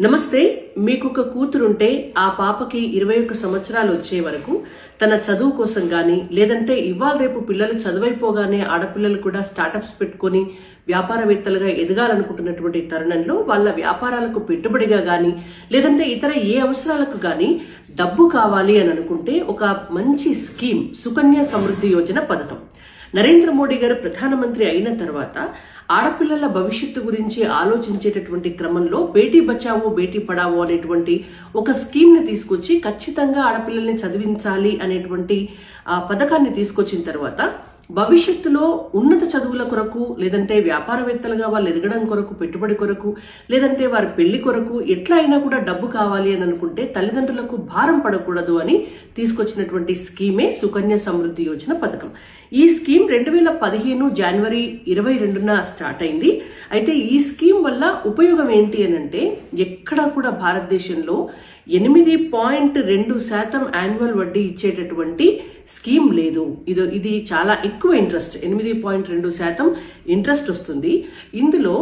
నమస్తే. మీకు ఒక కూతురుంటే ఆ పాపకి 21 సంవత్సరాలు వచ్చే వరకు తన చదువు కోసం గాని లేదంటే ఇవాళ రేపు పిల్లలు చదువైపోగానే ఆడపిల్లలు కూడా స్టార్టప్స్ పెట్టుకొని వ్యాపారవేత్తలుగా ఎదగాలనుకుంటున్నటువంటి తరుణంలో వాళ్ళ వ్యాపారాలకు పెట్టుబడిగా గాని లేదంటే ఇతర ఏ అవసరాలకు గాని డబ్బు కావాలి అని అనుకుంటే ఒక మంచి స్కీమ్ సుకన్య సమృద్ధి యోజన పథకం. నరేంద్ర మోడీ గారు ప్రధానమంత్రి అయిన తర్వాత ఆడపిల్లల భవిష్యత్తు గురించి ఆలోచించేటటువంటి క్రమంలో బేటీ బచావో బేటీ పడావో అనేటువంటి ఒక స్కీమ్ ని తీసుకొచ్చి ఖచ్చితంగా ఆడపిల్లల్ని చదివించాలి అనేటువంటి పథకాన్ని తీసుకొచ్చిన తర్వాత భవిష్యత్తులో ఉన్నత చదువుల కొరకు లేదంటే వ్యాపారవేత్తలుగా వాళ్ళు ఎదగడం కొరకు పెట్టుబడి కొరకు లేదంటే వారి పెళ్లి కొరకు ఎట్లా అయినా కూడా డబ్బు కావాలి అని అనుకుంటే తల్లిదండ్రులకు భారం పడకూడదు అని తీసుకొచ్చినటువంటి స్కీమే సుకన్య సమృద్ధి యోజన పథకం. ఈ స్కీమ్ 2015 జనవరి 22న స్టార్ట్ అయింది. అయితే ఈ స్కీమ్ వల్ల ఉపయోగం ఏంటి అని అంటే ఎక్కడా కూడా భారతదేశంలో 8.2% యాన్యువల్ వడ్డీ ఇచ్చేటటువంటి స్కీమ్ లేదు. ఇది చాలా ఎక్కువ ఇంట్రెస్ట్, 8.2% ఇంట్రెస్ట్ వస్తుంది. ఇందులో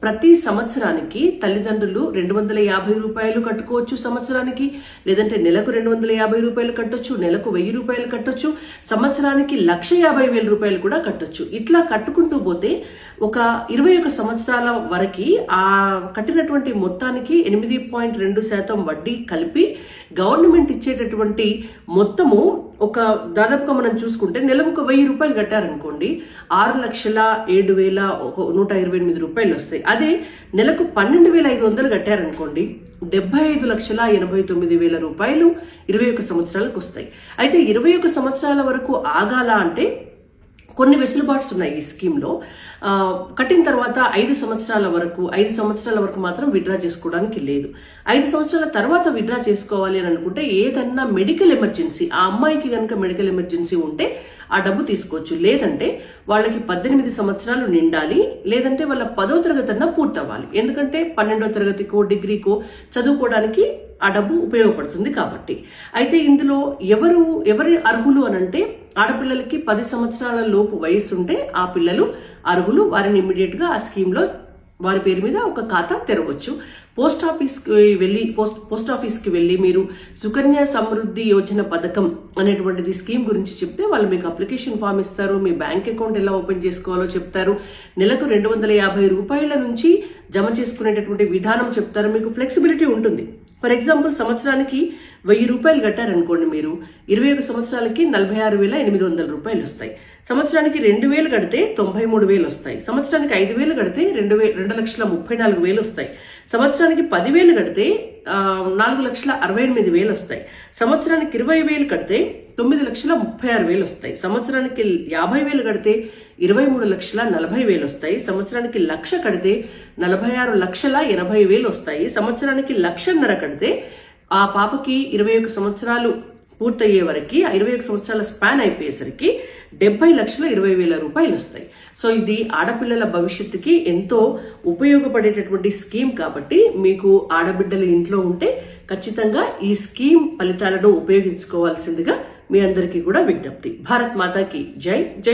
ప్రతి సంవత్సరానికి తల్లిదండ్రులు 250 రూపాయలు కట్టుకోవచ్చు సంవత్సరానికి, లేదంటే నెలకు 250 రూపాయలు కట్టొచ్చు, నెలకు 1000 రూపాయలు కట్టొచ్చు, సంవత్సరానికి 1,50,000 రూపాయలు కూడా కట్టొచ్చు. ఇట్లా కట్టుకుంటూ పోతే ఒక 21 సంవత్సరాల వరకు ఆ కట్టినటువంటి మొత్తానికి 8.2% వడ్డీ కలిపి గవర్నమెంట్ ఇచ్చేటటువంటి మొత్తము ఒక దాదాపుగా మనం చూసుకుంటే నెలకు 1,000 రూపాయలు కట్టారనుకోండి 6,07,128 రూపాయలు వస్తాయి. అదే నెలకు 12,500 కట్టారనుకోండి 75,89,000 రూపాయలు 21 సంవత్సరాలకు వస్తాయి. అయితే 21 సంవత్సరాల వరకు ఆగాల అంటే కొన్ని వెసులుబాట్స్ ఉన్నాయి ఈ స్కీమ్లో. కట్టిన తర్వాత 5 సంవత్సరాల వరకు మాత్రం విత్డ్రా చేసుకోవడానికి లేదు. 5 సంవత్సరాల తర్వాత విత్డ్రా చేసుకోవాలి అని అనుకుంటే ఏదన్నా మెడికల్ ఎమర్జెన్సీ, ఆ అమ్మాయికి కనుక మెడికల్ ఎమర్జెన్సీ ఉంటే ఆ డబ్బు తీసుకోవచ్చు. లేదంటే వాళ్ళకి 18 సంవత్సరాలు నిండాలి, లేదంటే వాళ్ళ 10వ తరగతి అన్నా పూర్తవ్వాలి. ఎందుకంటే 12వ తరగతికో డిగ్రీకో చదువుకోవడానికి ఆ డబ్బు ఉపయోగపడుతుంది కాబట్టి. అయితే ఇందులో ఎవరి అర్హులు అనంటే ఆడపిల్లలకి 10 సంవత్సరాల లోపు వయసు ఉంటే ఆ పిల్లలు అర్హులు. వారిని ఇమ్మీడియట్ గా ఆ స్కీమ్ లో వారి పేరు మీద ఒక ఖాతా తెరవచ్చు. పోస్ట్ ఆఫీస్ కి వెళ్ళి మీరు సుకన్య సమృద్ధి యోజన పథకం అనేటువంటిది స్కీమ్ గురించి చెప్తే వాళ్ళు మీకు అప్లికేషన్ ఫామ్ ఇస్తారు, మీ బ్యాంక్ అకౌంట్ ఎలా ఓపెన్ చేసుకోవాలో చెప్తారు, నెలకు 250 రూపాయల నుంచి జమ చేసుకునేటటువంటి విధానం చెప్తారు. మీకు ఫ్లెక్సిబిలిటీ ఉంటుంది. ఫర్ ఎగ్జాంపుల్ సంవత్సరానికి 1,000 రూపాయలు కట్టారనుకోండి, మీరు 21 సంవత్సరాలకి 46,800 రూపాయలు వస్తాయి. సంవత్సరానికి 2,000 కడితే 93,000 వస్తాయి. సంవత్సరానికి 5,000 కడితే 2,34,000 వస్తాయి. సంవత్సరానికి 10,000 కడితే 4,68,000 వస్తాయి. సంవత్సరానికి 20,000 కడితే 9,36,000 వస్తాయి. సంవత్సరానికి 50,000 కడితే 23,40,000 వస్తాయి. సంవత్సరానికి 1,00,000 కడితే 46,80,000 వస్తాయి. సంవత్సరానికి 1,50,000 కడితే ఆ పాపకి 21 సంవత్సరాలు పూర్తయ్యే వరకు 21 సంవత్సరాల స్పాన్ అయిపోయేసరికి 70,20,000 రూపాయలు వస్తాయి. సో ఇది ఆడపిల్లల భవిష్యత్తుకి ఎంతో ఉపయోగపడేటటువంటి స్కీమ్ కాబట్టి మీకు ఆడబిడ్డలు ఇంట్లో ఉంటే ఖచ్చితంగా ఈ స్కీమ్ ఫలితాలను ఉపయోగించుకోవాల్సిందిగా మీ అందరికీ కూడా విజ్ఞప్తి. భారత్ మాతాకి జై జై.